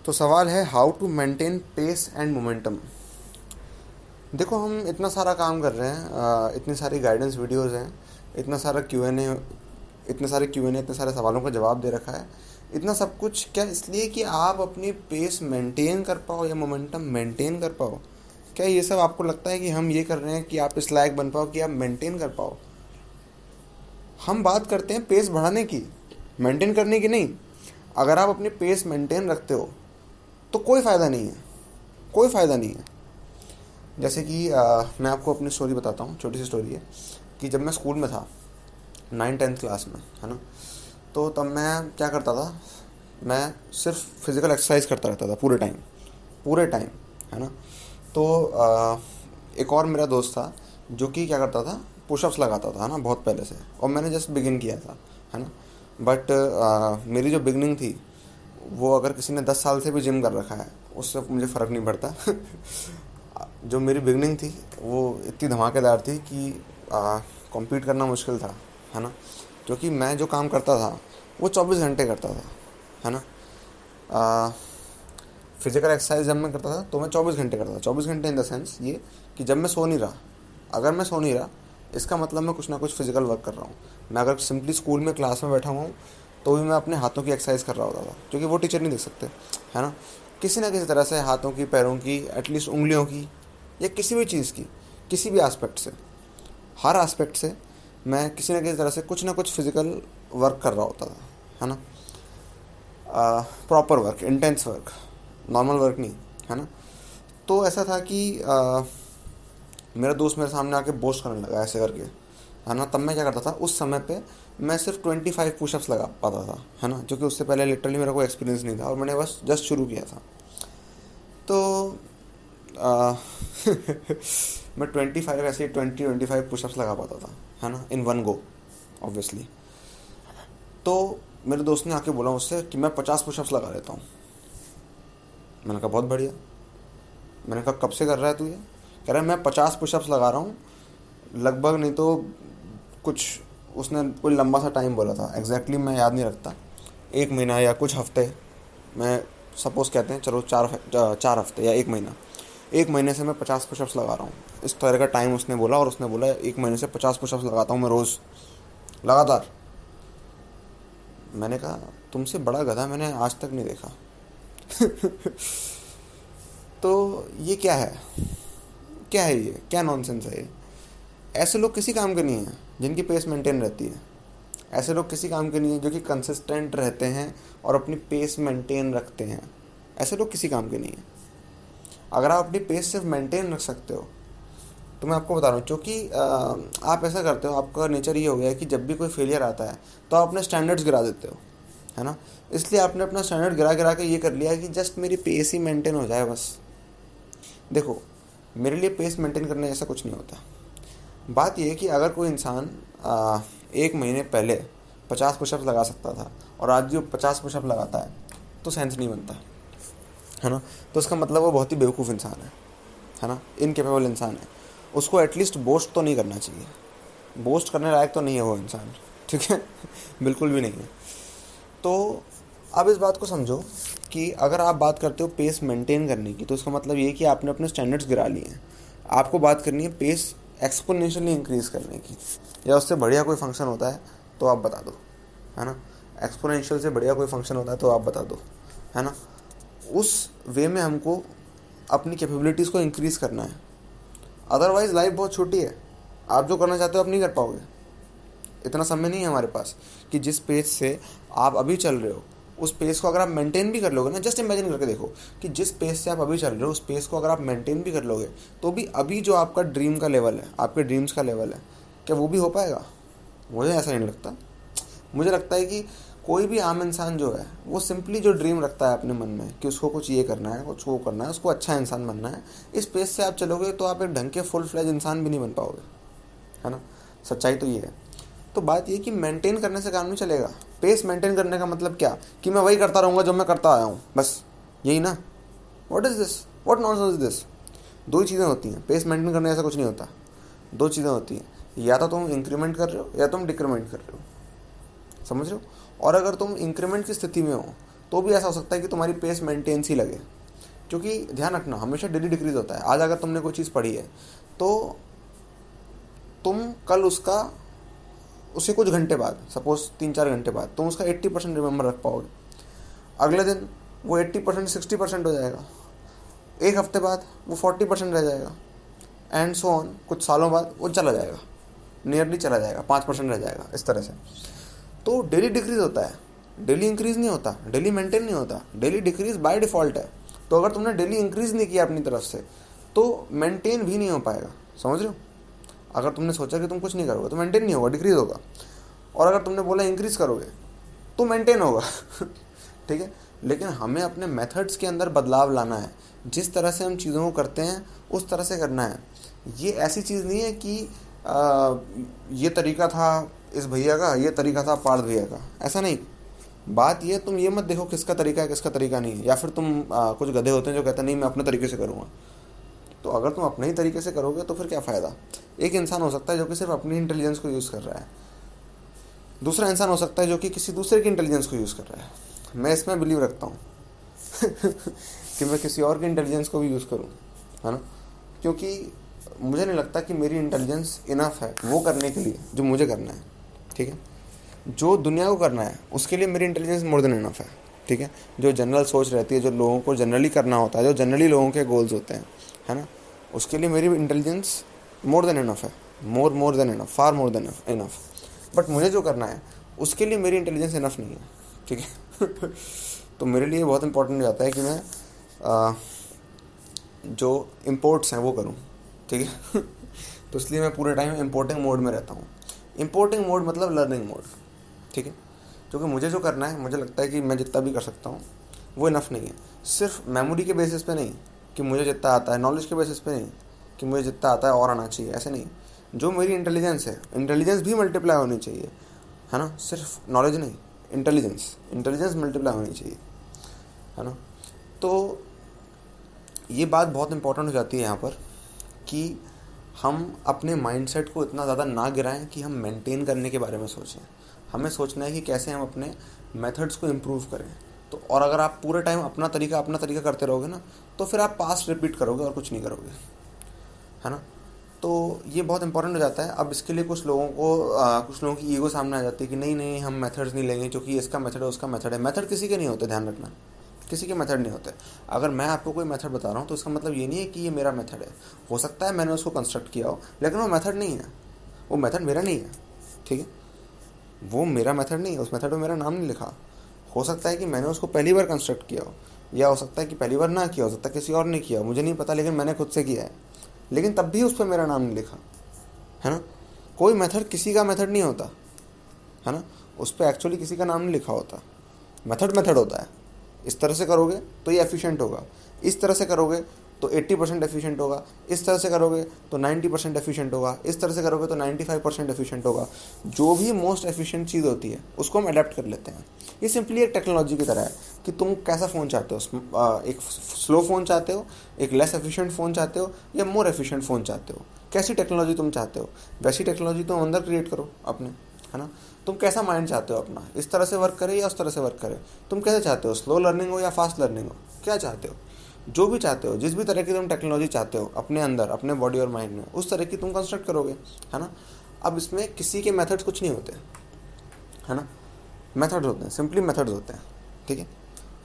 तो सवाल है how to maintain pace and momentum. देखो, हम इतना सारा काम कर रहे हैं, इतनी सारी गाइडेंस वीडियोस हैं, इतना सारा क्यू एन ए इतने सारे सवालों का जवाब दे रखा है। इतना सब कुछ क्या इसलिए कि आप अपनी पेस मेंटेन कर पाओ या मोमेंटम मेंटेन कर पाओ? क्या ये सब आपको लगता है कि हम ये कर रहे हैं कि आप इस लायक बन पाओ कि आप मेंटेन कर पाओ? हम बात करते हैं पेस बढ़ाने की, मेंटेन करने की नहीं। अगर आप अपनी पेस मेंटेन रखते हो तो कोई फ़ायदा नहीं है, कोई फ़ायदा नहीं है। जैसे कि मैं आपको अपनी स्टोरी बताता हूँ, छोटी सी स्टोरी है कि जब मैं स्कूल में था, 9-10 क्लास में, है ना, तो तब मैं क्या करता था, मैं सिर्फ फिज़िकल एक्सरसाइज करता रहता था पूरे टाइम, है ना। तो एक और मेरा दोस्त था जो कि क्या करता था, पुशअप्स लगाता था, है ना, बहुत पहले से, और मैंने जस्ट बिगिन किया था, है ना। बट मेरी जो बिगनिंग थी वो, अगर किसी ने 10 साल से भी जिम कर रखा है उससे मुझे फ़र्क नहीं पड़ता। जो मेरी बिगनिंग थी वो इतनी धमाकेदार थी कि कॉम्पीट करना मुश्किल था, है ना। क्योंकि मैं जो काम करता था वो 24 घंटे करता था, है ना। फिज़िकल एक्सरसाइज जब मैं करता था तो मैं 24 घंटे करता था। 24 घंटे इन द सेंस ये कि जब मैं सो नहीं रहा, अगर मैं सो नहीं रहा इसका मतलब मैं कुछ ना कुछ फिज़िकल वर्क कर रहा हूँ। मैं अगर सिंपली स्कूल में क्लास में बैठा हुआ हूँ तो भी मैं अपने हाथों की एक्सरसाइज कर रहा होता था, क्योंकि वो टीचर नहीं देख सकते, है ना। किसी ना किसी तरह से हाथों की, पैरों की, एटलीस्ट उंगलियों की, या किसी भी चीज़ की, किसी भी एस्पेक्ट से, हर एस्पेक्ट से मैं किसी न किसी तरह से कुछ ना कुछ फिज़िकल वर्क कर रहा होता था, है ना। Proper work, intense work, normal work नहीं, है ना। तो ऐसा था कि मेरा दोस्त मेरे सामने आके बोस्ट करने लगा ऐसे करके, है ना। तब मैं क्या करता था उस समय पे, मैं सिर्फ 25 पुशअप्स लगा पाता था, है ना, क्योंकि उससे पहले लिटरली मेरा कोई एक्सपीरियंस नहीं था और मैंने बस जस्ट शुरू किया था। तो आ, मैं 25 ऐसे 25 पुशअप्स लगा पाता था, है ना, इन वन गो, ऑब्वियसली। तो मेरे दोस्त ने आके बोला मुझसे कि मैं 50 पुशअप्स लगा लेता हूँ। मैंने कहा बहुत बढ़िया। मैंने कहा कब से कर रहा है तू ये? कह रहा है मैं 50 पुशअप्स लगा रहा हूँ लगभग, नहीं तो कुछ, उसने कोई लंबा सा टाइम बोला था, एग्जैक्टली मैं याद नहीं रखता, 1 महीना या कुछ हफ्ते, मैं सपोज कहते हैं, चलो 4 हफ्ते या 1 महीना, 1 महीने से मैं 50 पुशअप्स लगा रहा हूँ, इस तरह का टाइम उसने बोला। और उसने बोला 1 महीने से 50 पुशअप्स लगाता हूँ मैं रोज़, लगातार। मैंने कहा तुमसे बड़ा गधा मैंने आज तक नहीं देखा। तो ये क्या है, क्या है ये, क्या नॉनसेंस है ये? ऐसे लोग किसी काम के नहीं हैं जिनकी पेस मेंटेन रहती है। ऐसे लोग किसी काम के नहीं हैं जो कि कंसिस्टेंट रहते हैं और अपनी पेस मेंटेन रखते हैं। ऐसे लोग किसी काम के नहीं हैं। अगर आप अपनी पेस सिर्फ मेंटेन रख सकते हो, तो मैं आपको बता रहा हूँ, क्योंकि आप ऐसा करते हो, आपका नेचर ये हो गया है कि जब भी कोई फेलियर आता है तो आप अपने स्टैंडर्ड्स गिरा देते हो, है ना। इसलिए आपने अपना स्टैंडर्ड गिरा गिरा के ये कर लिया कि जस्ट मेरी पेस ही मेंटेन हो जाए बस। देखो, मेरे लिए पेस मेंटेन करने ऐसा कुछ नहीं होता। बात यह है कि अगर कोई इंसान 1 महीने पहले 50 पुशअप लगा सकता था और आज जो 50 पुशअप लगाता है, तो सेंस नहीं बनता, है ना। तो उसका मतलब वो बहुत ही बेवकूफ़ इंसान है ना, इनकेपेबल इंसान है। उसको एटलीस्ट बोस्ट तो नहीं करना चाहिए, बोस्ट करने लायक तो नहीं है वो इंसान, ठीक है। बिल्कुल भी नहीं है। तो अब इस बात को समझो कि अगर आप बात करते हो पेस मेंटेन करने की, तो इसका मतलब ये है कि आपने अपने स्टैंडर्ड्स गिरा लिए हैं। आपको बात करनी है पेस एक्सपोनेंशियली इंक्रीज़ करने की, या उससे बढ़िया कोई फंक्शन होता है तो आप बता दो, है ना। एक्सपोनेंशियल से बढ़िया कोई फंक्शन होता है तो आप बता दो, है ना। उस वे में हमको अपनी कैपेबिलिटीज़ को इंक्रीज़ करना है। अदरवाइज़ लाइफ बहुत छोटी है, आप जो करना चाहते हो आप नहीं कर पाओगे। इतना समय नहीं है हमारे पास कि जिस पेस से आप अभी चल रहे हो उस पेस को अगर आप मेंटेन भी कर लोगे ना, जस्ट इमेजिन करके देखो कि जिस पेस से आप अभी चल रहे हो उस पेस को अगर आप मेंटेन भी कर लोगे, तो भी अभी जो आपका ड्रीम का लेवल है, आपके ड्रीम्स का लेवल है, क्या वो भी हो पाएगा? मुझे ऐसा नहीं लगता। मुझे लगता है कि कोई भी आम इंसान जो है वो सिंपली जो ड्रीम रखता है अपने मन में कि उसको कुछ ये करना है, कुछ वो करना है, उसको अच्छा इंसान बनना है, इस पेस से आप चलोगे तो आप एक ढंग के फुल फ्लेज इंसान भी नहीं बन पाओगे, है ना। सच्चाई तो ये है। तो बात ये कि मेंटेन करने से काम नहीं चलेगा। पेस मेंटेन करने का मतलब क्या, कि मैं वही करता रहूँगा जो मैं करता आया हूँ, बस यही ना। What is this, what nonsense is this? दो ही चीज़ें होती हैं पेस मेंटेन करने, ऐसा कुछ नहीं होता। दो चीज़ें होती हैं, या तो तुम इंक्रीमेंट कर रहे हो या तुम डिक्रीमेंट कर रहे हो, समझ रहे हो। और अगर तुम इंक्रीमेंट की स्थिति में हो तो भी ऐसा हो सकता है कि तुम्हारी पेस मेंटेन सी लगे, क्योंकि ध्यान रखना हमेशा डेली डिक्रीज होता है। आज अगर तुमने कोई चीज़ पढ़ी है तो तुम कल उससे कुछ घंटे बाद, सपोज 3-4 घंटे बाद, तुम उसका 80% रिमेंबर रख पाओगे। अगले दिन वो 80% 60% हो जाएगा, एक हफ्ते बाद वो 40% रह जाएगा, एंड सो ऑन। कुछ सालों बाद वो चला जाएगा, नियरली चला जाएगा, 5% रह जाएगा, इस तरह से। तो डेली डिक्रीज होता है, डेली इंक्रीज नहीं होता, डेली मेंटेन नहीं होता, डेली डिक्रीज बाय डिफ़ॉल्ट है। तो अगर तुमने डेली इंक्रीज नहीं किया अपनी तरफ से तो मेंटेन भी नहीं हो पाएगा, समझ रहे हो। अगर तुमने सोचा कि तुम कुछ नहीं करोगे तो मेंटेन नहीं होगा, डिक्रीज होगा। और अगर तुमने बोला इंक्रीज करोगे तो मेंटेन होगा ठीक है। लेकिन हमें अपने मेथड्स के अंदर बदलाव लाना है, जिस तरह से हम चीज़ों को करते हैं उस तरह से करना है। ये ऐसी चीज़ नहीं है कि ये तरीका था इस भैया का, ये तरीका था पार्थ भैया का, ऐसा नहीं। बात ये, तुम ये मत देखो किसका तरीका है किसका तरीका नहीं है, या फिर तुम कुछ गधे होते हैं जो कहते हैं नहीं मैं अपने तरीके से करूँगा। तो अगर तुम अपने ही तरीके से करोगे तो फिर क्या फ़ायदा। एक इंसान हो सकता है जो कि सिर्फ अपनी इंटेलिजेंस को यूज़ कर रहा है, दूसरा इंसान हो सकता है जो कि किसी दूसरे की इंटेलिजेंस को यूज़ कर रहा है। मैं इसमें बिलीव रखता हूँ कि मैं किसी और की इंटेलिजेंस को भी यूज़ करूँ, है ना, क्योंकि मुझे नहीं लगता कि मेरी इंटेलिजेंस इनफ है वो करने के लिए जो मुझे करना है, ठीक है। जो दुनिया को करना है उसके लिए मेरी इंटेलिजेंस मोर देन इनफ है, ठीक है। जो जनरल सोच रहती है, जो लोगों को जनरली करना होता है, जो जनरली लोगों के गोल्स होते हैं, है ना, उसके लिए मेरी इंटेलिजेंस मोर देन इनफ है, more than enough, far more than enough. But मुझे जो करना है उसके लिए मेरी इंटेलिजेंस इनफ नहीं है, ठीक है तो मेरे लिए बहुत इंपॉर्टेंट हो जाता है कि मैं जो इम्पोर्ट्स हैं वो करूं, ठीक है तो इसलिए मैं पूरे टाइम इम्पोर्टिंग मोड में रहता हूँ। इम्पोर्टिंग मोड मतलब लर्निंग मोड, ठीक है। क्योंकि मुझे जो करना है, मुझे लगता है कि मैं जितना भी कर सकता हूँ वो इनफ नहीं है। सिर्फ मेमोरी के बेसिस पे नहीं कि मुझे जितना आता है, नॉलेज के बेसिस पे नहीं कि मुझे जितना आता है और आना चाहिए, ऐसे नहीं। जो मेरी इंटेलिजेंस है, इंटेलिजेंस भी मल्टीप्लाई होनी चाहिए, है ना, सिर्फ नॉलेज नहीं, इंटेलिजेंस मल्टीप्लाई होनी चाहिए, है ना। तो ये बात बहुत इंपॉर्टेंट हो जाती है यहाँ पर कि हम अपने माइंडसेट को इतना ज़्यादा ना गिराएं कि हम मेंटेन करने के बारे में सोचें। हमें सोचना है कि कैसे हम अपने मेथड्स को इम्प्रूव करें। तो और अगर आप पूरे टाइम अपना तरीका करते रहोगे ना, तो फिर आप पास्ट रिपीट करोगे और कुछ नहीं करोगे, है ना। तो ये बहुत इंपॉर्टेंट हो जाता है। अब इसके लिए कुछ लोगों की ईगो सामने आ जाती है कि नहीं हम मेथड्स नहीं लेंगे क्योंकि इसका मेथड है उसका मेथड है। मेथड किसी के नहीं होते, ध्यान रखना, किसी के मेथड नहीं होते। अगर मैं आपको कोई मेथड बता रहा हूँ तो इसका मतलब ये नहीं है कि ये मेरा मेथड है। हो सकता है मैंने उसको कंस्ट्रक्ट किया हो, लेकिन वो मेथड नहीं है, वो मेथड मेरा नहीं है, ठीक है। वो मेरा मेथड नहीं है, उस मेथड में मेरा नाम नहीं लिखा। हो सकता है कि मैंने उसको पहली बार कंस्ट्रक्ट किया हो, या हो सकता है कि पहली बार ना किया, हो सकता है किसी और ने किया, मुझे नहीं पता, लेकिन मैंने खुद से किया है, लेकिन तब भी उस पर मेरा नाम नहीं लिखा, है ना। कोई मेथड किसी का मेथड नहीं होता, है ना, उस पर एक्चुअली किसी का नाम नहीं लिखा होता। मेथड होता है। इस तरह से करोगे तो ये एफिशिएंट होगा, इस तरह से करोगे तो 80% एफिशिएंट होगा, इस तरह से करोगे तो 90% एफिशिएंट होगा, इस तरह से करोगे तो 95% एफिशिएंट होगा। जो भी मोस्ट एफिशिएंट चीज़ होती है उसको हम अडेप्ट कर लेते हैं। ये सिंपली एक टेक्नोलॉजी की तरह है कि तुम कैसा फ़ोन चाहते हो, एक स्लो फ़ोन चाहते हो, एक लेस एफिशिएंट फ़ोन चाहते हो, या मोर एफिशिएंट फ़ोन चाहते हो। कैसी टेक्नोलॉजी तुम चाहते हो वैसी टेक्नोलॉजी तुम अंदर क्रिएट करो अपने, है ना। तुम कैसा माइंड चाहते हो अपना, इस तरह से वर्क करे या उस तरह से वर्क करे। तुम कैसे चाहते हो, स्लो लर्निंग हो या फास्ट लर्निंग हो, क्या चाहते हो, जो भी चाहते हो, जिस भी तरह की तुम टेक्नोलॉजी चाहते हो अपने अंदर, अपने बॉडी और माइंड में, उस तरह की तुम कंस्ट्रक्ट करोगे, है ना। अब इसमें किसी के मेथड्स कुछ नहीं होते, है ना, मेथड्स होते हैं, सिंपली मेथड्स होते हैं, ठीक है।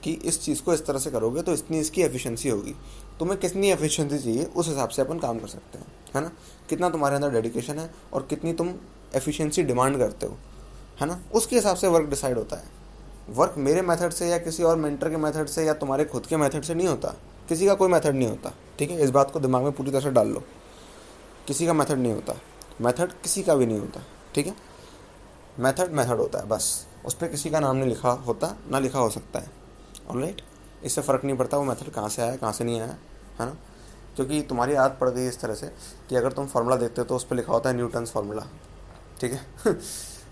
कि इस चीज़ को इस तरह से करोगे तो इतनी इसकी एफिशिएंसी होगी। तुम्हें कितनी एफिशिएंसी चाहिए उस हिसाब से अपन काम कर सकते हैं, है ना। कितना तुम्हारे अंदर डेडिकेशन है और कितनी तुम एफिशिएंसी डिमांड करते हो, है ना, उसके हिसाब से वर्क डिसाइड होता है। वर्क मेरे मेथड से या किसी और मेंटर के मेथड से या तुम्हारे खुद के मेथड से नहीं होता। किसी का कोई मेथड नहीं होता, ठीक है। इस बात को दिमाग में पूरी तरह से डाल लो, किसी का मेथड नहीं होता, मेथड किसी का भी नहीं होता, ठीक है। मेथड होता है बस, उस पर किसी का नाम नहीं लिखा होता, ना लिखा हो सकता है, ऑलराइट। इससे फ़र्क नहीं पड़ता वो मेथड कहाँ से आया कहाँ से नहीं आया, है ना। क्योंकि तुम्हारी आदत पड़ गई इस तरह से कि अगर तुम फार्मूला देखते हो तो उस पर लिखा होता है न्यूटन्स फार्मूला, ठीक है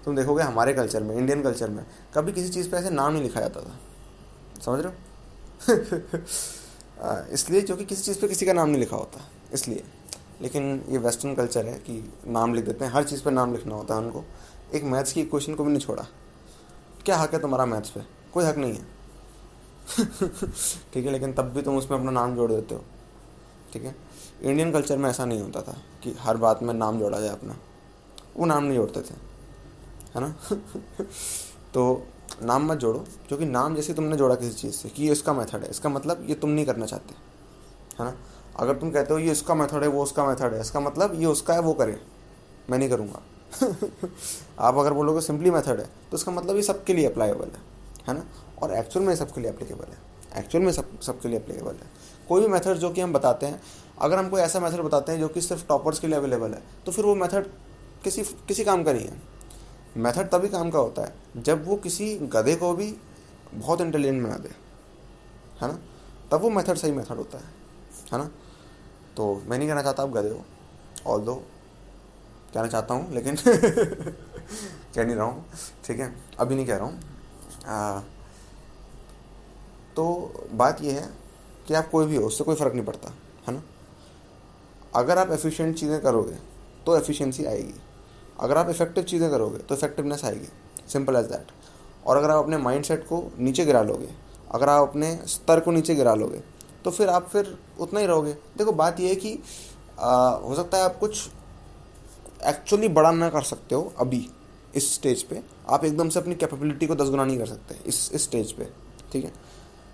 तुम देखोगे हमारे कल्चर में, इंडियन कल्चर में कभी किसी चीज़ पे ऐसे नाम नहीं लिखा जाता था, समझ रहे हो इसलिए क्योंकि किसी चीज़ पे किसी का नाम नहीं लिखा होता, इसलिए। लेकिन ये वेस्टर्न कल्चर है कि नाम लिख देते हैं, हर चीज़ पे नाम लिखना होता है उनको। एक मैथ्स की इक्वेशन को भी नहीं छोड़ा। क्या हक है तुम्हारा मैथ्स पे, कोई हक नहीं है, ठीक है, लेकिन तब भी तुम उसमें अपना नाम जोड़ देते हो। ठीक है, इंडियन कल्चर में ऐसा नहीं होता था कि हर बात में नाम जोड़ा जाए अपना, वो नाम नहीं जोड़ते थे, है ना। तो नाम मत जोड़ो, क्योंकि नाम जैसे तुमने जोड़ा किसी चीज़ से कि ये इसका मेथड है, इसका मतलब ये तुम नहीं करना चाहते, है ना। अगर तुम कहते हो ये इसका मेथड है, वो उसका मेथड है, इसका मतलब ये उसका है, वो करे, मैं नहीं करूँगा। आप अगर बोलोगे सिंपली मेथड है, तो इसका मतलब ये सबके लिए अप्लाइबल है ना। और एक्चुअल में सबके लिए एप्लीकेबल है, एक्चुअल में सबके लिए एप्लीकेबल है। कोई भी मेथड जो कि हम बताते हैं, अगर हम कोई ऐसा मेथड बताते हैं जो कि सिर्फ टॉपर्स के लिए अवेलेबल है, तो फिर वो मेथड किसी काम का नहीं है। मेथड तभी काम का होता है जब वो किसी गधे को भी बहुत इंटेलिजेंट बना दे, है ना, तब वो मेथड सही मेथड होता है ना। तो मैं नहीं कहना चाहता आप गधे हो, ऑल्दो कहना चाहता हूँ, लेकिन कह नहीं रहा हूँ, ठीक है, अभी नहीं कह रहा हूँ। तो बात ये है कि आप कोई भी हो, उससे कोई फ़र्क नहीं पड़ता, है ना। अगर आप एफिशिएंट चीज़ें करोगे तो एफिशिएंसी आएगी, अगर आप इफेक्टिव चीज़ें करोगे तो इफेक्टिवनेस आएगी, सिंपल एज दैट। और अगर आप अपने माइंडसेट को नीचे गिरा लोगे, अगर आप अपने स्तर को नीचे गिरा लोगे, तो फिर आप उतना ही रहोगे। देखो बात यह है कि हो सकता है आप कुछ एक्चुअली बड़ा ना कर सकते हो अभी इस स्टेज पे, आप एकदम से अपनी कैपेबिलिटी को 10 गुना नहीं कर सकते इस स्टेज पे, ठीक है,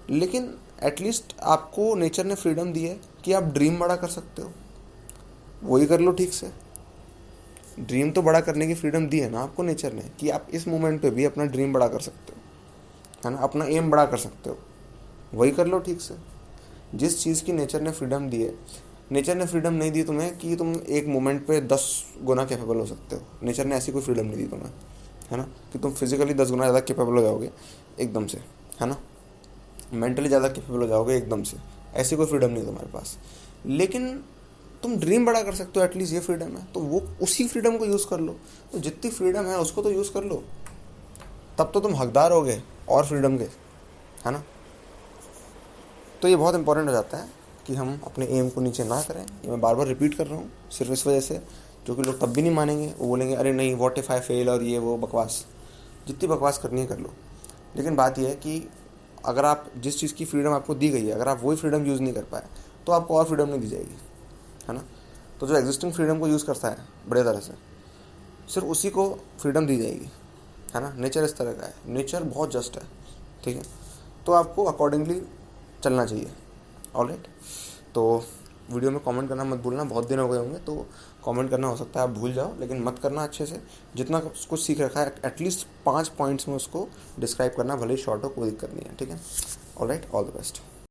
लेकिन एटलीस्ट आपको नेचर ने फ्रीडम दी है कि आप ड्रीम बड़ा कर सकते हो, वही कर लो ठीक से। ड्रीम तो बड़ा करने की फ्रीडम दी है ना आपको नेचर ने, कि आप इस मोमेंट पे भी अपना ड्रीम बड़ा कर सकते हो, है ना, अपना एम बड़ा कर सकते हो, वही कर लो ठीक से। जिस चीज़ की नेचर ने फ्रीडम दी है, नेचर ने फ्रीडम नहीं दी तुम्हें कि तुम एक मोमेंट पे 10 गुना कैपेबल हो सकते हो। नेचर ने ऐसी कोई फ्रीडम नहीं दी तुम्हें, है ना, कि तुम फिजिकली 10 गुना ज़्यादा कैपेबल हो जाओगे एकदम से, है ना, मेंटली ज़्यादा कैपेबल हो जाओगे एकदम से, ऐसी कोई फ्रीडम नहीं है तुम्हारे पास। लेकिन तुम ड्रीम बड़ा कर सकते हो, एटलीस्ट ये फ्रीडम है, तो वो उसी फ्रीडम को यूज़ कर लो। तो जितनी फ्रीडम है उसको तो यूज़ कर लो, तब तो तुम हकदार होगे और फ्रीडम के, है ना। तो ये बहुत इंपॉर्टेंट हो जाता है कि हम अपने एम को नीचे ना करें। ये मैं बार बार रिपीट कर रहा हूँ सिर्फ इस वजह से, जो कि लोग तब भी नहीं मानेंगे, वो बोलेंगे अरे नहीं व्हाट इफ़ आई फेल, और ये वो बकवास, जितनी बकवास करनी है कर लो। लेकिन बात यह है कि अगर आप जिस चीज़ की फ्रीडम आपको दी गई है, अगर आप वही फ्रीडम यूज़ नहीं कर पाए, तो आपको और फ्रीडम नहीं दी जाएगी, है ना। तो जो एग्जिस्टिंग फ्रीडम को यूज़ करता है बड़े तरह से, सिर्फ उसी को फ्रीडम दी जाएगी, है ना। नेचर इस तरह का है, नेचर बहुत जस्ट है, ठीक है, तो आपको अकॉर्डिंगली चलना चाहिए। ऑलराइट, तो वीडियो में कमेंट करना मत भूलना, बहुत दिन हो गए होंगे तो कमेंट करना हो सकता है आप भूल जाओ, लेकिन मत करना अच्छे से। जितना कुछ सीख रखा है एटलीस्ट 5 पॉइंट्स में उसको डिस्क्राइब करना, भले ही शॉर्ट हो, कोई दिक्कत नहीं है, ठीक है। Alright, all the best.